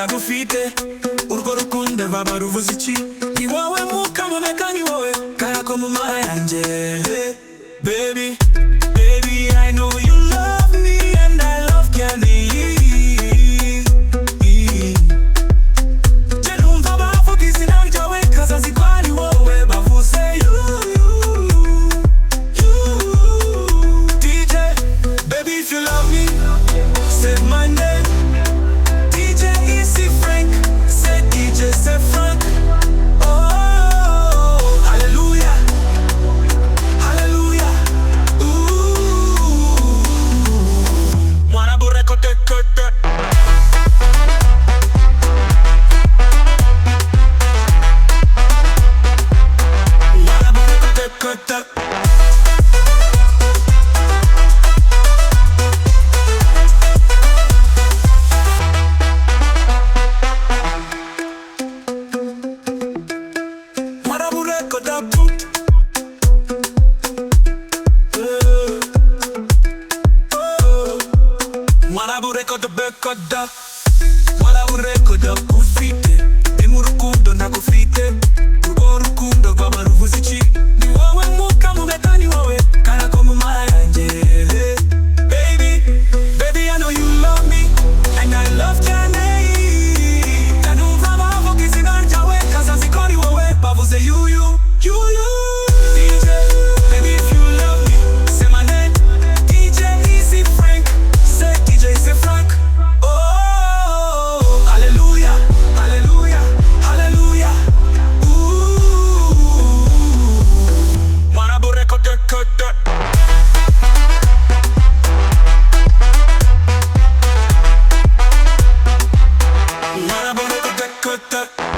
nagufite urwo rukundo baba ruvuze iki ni wowe mukamameka ni wowe karako mu mara yanjye baby baby I know you love me and I love candy Jenumva bavuga izina ryawe kazazi ko ari wowe bavuze you DJ baby if you love me say my name DJ eazy Frank say DJ say Frank oh hallelujah hallelujah Mwarabufrankisii Mwarabufrankisii ufite mu rukundo nagufite urwo rukundo rwaba ruvuze iki ni wowe mukamameka ni wowe karako mu mara yanjye baby baby I know you love me and I love candy Jenumva bavuga izina ryawe kazazi ko ari wowe bavuze you DJ baby if you love me say my name DJ eazy Frank say DJ say Frank oh hallelujah hallelujah hallelujah Mwarabufrankisii Mwarabufrankisii